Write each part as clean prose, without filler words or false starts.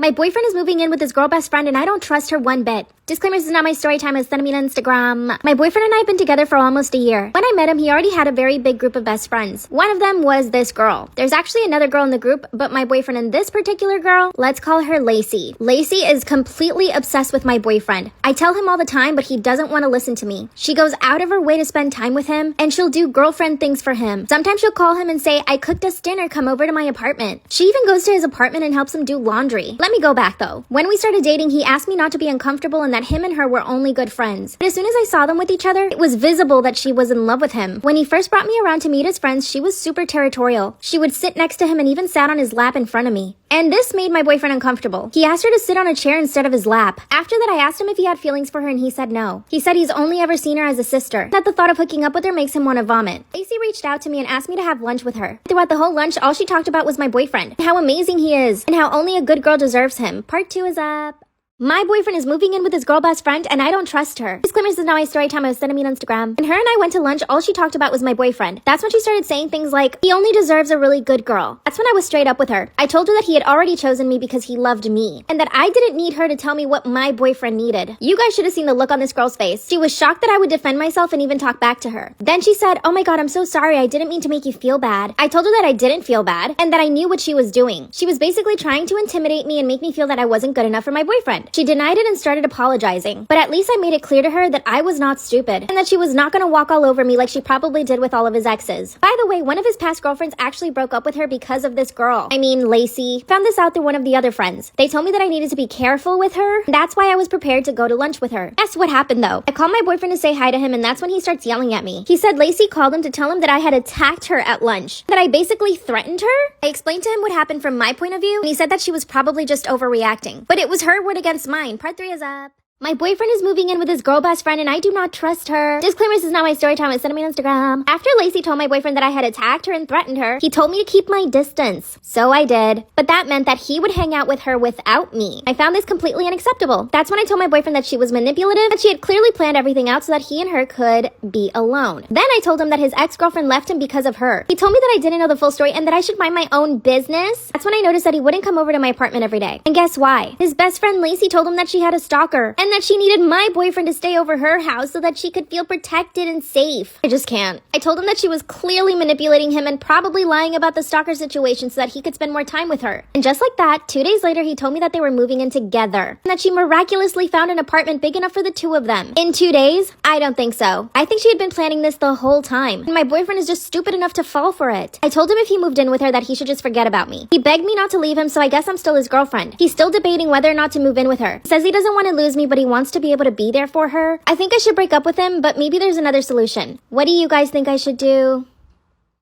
My boyfriend is moving in with his girl best friend and I don't trust her one bit. Disclaimer, this is not my story time, it's sending me on Instagram. My boyfriend and I have been together for almost a year. When I met him, he already had a very big group of best friends. One of them was this girl. There's actually another girl in the group, but my boyfriend and this particular girl, let's call her Lacey. Lacey is completely obsessed with my boyfriend. I tell him all the time, but he doesn't want to listen to me. She goes out of her way to spend time with him, and she'll do girlfriend things for him. Sometimes she'll call him and say, I cooked us dinner, come over to my apartment. She even goes to his apartment and helps him do laundry. Let me go back though. When we started dating, he asked me not to be uncomfortable and that him and her were only good friends. But as soon as I saw them with each other, it was visible that she was in love with him. When he first brought me around to meet his friends, she was super territorial. She would sit next to him and even sat on his lap in front of me. And this made my boyfriend uncomfortable. He asked her to sit on a chair instead of his lap. After that, I asked him if he had feelings for her and he said no. He said he's only ever seen her as a sister, that the thought of hooking up with her makes him want to vomit. Lacey reached out to me and asked me to have lunch with her. Throughout the whole lunch, all she talked about was my boyfriend, and how amazing he is, and how only a good girl deserves him. Part 2 is up. My boyfriend is moving in with his girl best friend and I don't trust her. Disclaimer, this is not my story time, I was sending me on Instagram. When her and I went to lunch, all she talked about was my boyfriend. That's when she started saying things like, he only deserves a really good girl. That's when I was straight up with her. I told her that he had already chosen me because he loved me, and that I didn't need her to tell me what my boyfriend needed. You guys should have seen the look on this girl's face. She was shocked that I would defend myself and even talk back to her. Then she said, oh my god, I'm so sorry, I didn't mean to make you feel bad. I told her that I didn't feel bad, and that I knew what she was doing. She was basically trying to intimidate me and make me feel that I wasn't good enough for my boyfriend. She denied it and started apologizing, but at least I made it clear to her that I was not stupid and that she was not going to walk all over me like she probably did with all of his exes. By the way, one of his past girlfriends actually broke up with her because of this girl. I mean, Lacey. Found this out through one of the other friends. They told me that I needed to be careful with her. That's why I was prepared to go to lunch with her. Guess what happened though? I called my boyfriend to say hi to him and that's when he starts yelling at me. He said Lacey called him to tell him that I had attacked her at lunch, that I basically threatened her. I explained to him what happened from my point of view and he said that she was probably just overreacting. But it was her word against mine. Part 3 is up. My boyfriend is moving in with his girl best friend and I do not trust her. Disclaimer, this is not my story time, it's sending me on Instagram. After Lacey told my boyfriend that I had attacked her and threatened her, he told me to keep my distance. So I did. But that meant that he would hang out with her without me. I found this completely unacceptable. That's when I told my boyfriend that she was manipulative, that she had clearly planned everything out so that he and her could be alone. Then I told him that his ex-girlfriend left him because of her. He told me that I didn't know the full story and that I should mind my own business. That's when I noticed that he wouldn't come over to my apartment every day. And guess why? His best friend Lacey told him that she had a stalker and that she needed my boyfriend to stay over her house so that she could feel protected and safe. I just can't. I told him that she was clearly manipulating him and probably lying about the stalker situation so that he could spend more time with her. And just like that, 2 days later, he told me that they were moving in together and that she miraculously found an apartment big enough for the two of them. In 2 days? I don't think so. I think she had been planning this the whole time. And my boyfriend is just stupid enough to fall for it. I told him if he moved in with her that he should just forget about me. He begged me not to leave him, so I guess I'm still his girlfriend. He's still debating whether or not to move in with her. He says he doesn't want to lose me, but he wants to be able to be there for her. I think I should break up with him, but maybe there's another solution. What do you guys think I should do?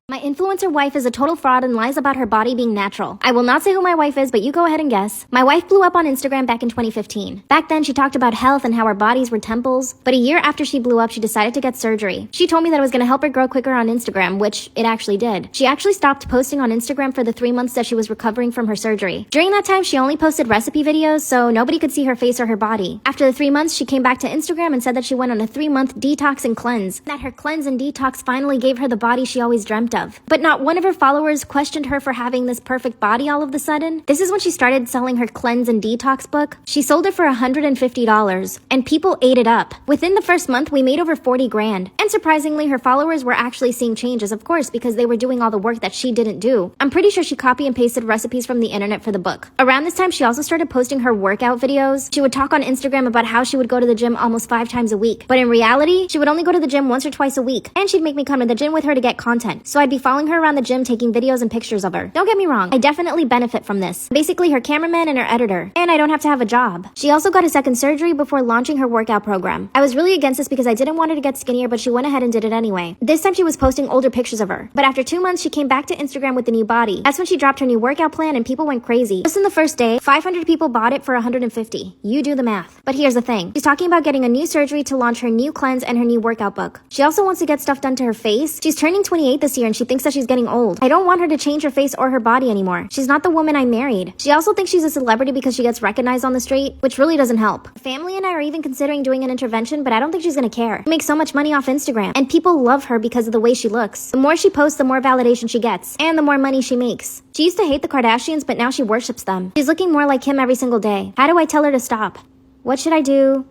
My influencer wife is a total fraud and lies about her body being natural. I will not say who my wife is, but you go ahead and guess. My wife blew up on Instagram back in 2015. Back then, she talked about health and how our bodies were temples. But a year after she blew up, she decided to get surgery. She told me that it was going to help her grow quicker on Instagram, which it actually did. She actually stopped posting on Instagram for the 3 months that she was recovering from her surgery. During that time, she only posted recipe videos, so nobody could see her face or her body. After the 3 months, she came back to Instagram and said that she went on a 3-month detox and cleanse. That her cleanse and detox finally gave her the body she always dreamt of. But not one of her followers questioned her for having this perfect body all of the sudden. This is when she started selling her cleanse and detox book. She sold it for $150 and people ate it up. Within the first month, we made over 40 grand. And surprisingly, her followers were actually seeing changes, of course, because they were doing all the work that she didn't do. I'm pretty sure she copy and pasted recipes from the internet for the book. Around this time, she also started posting her workout videos. She would talk on Instagram about how she would go to the gym almost 5 times a week. But in reality, she would only go to the gym once or twice a week. And she'd make me come to the gym with her to get content. So I'd be following her around the gym taking videos and pictures of her. Don't get me wrong, I definitely benefit from this. Basically her cameraman and her editor. And I don't have to have a job. She also got a second surgery before launching her workout program. I was really against this because I didn't want her to get skinnier, but she went ahead and did it anyway. This time she was posting older pictures of her. But after 2 months, she came back to Instagram with the new body. That's when she dropped her new workout plan and people went crazy. Just in the first day, 500 people bought it for 150. You do the math. But here's the thing. She's talking about getting a new surgery to launch her new cleanse and her new workout book. She also wants to get stuff done to her face. She's turning 28 this year and she thinks that she's getting old. I don't want her to change her face or her body anymore. She's not the woman I married. She also thinks she's a celebrity because she gets recognized on the street, which really doesn't help. Her family and I are even considering doing an intervention, but I don't think she's gonna care. She makes so much money off Instagram, and people love her because of the way she looks. The more she posts, the more validation she gets, and the more money she makes. She used to hate the Kardashians, but now she worships them. She's looking more like Kim every single day. How do I tell her to stop? What should I do?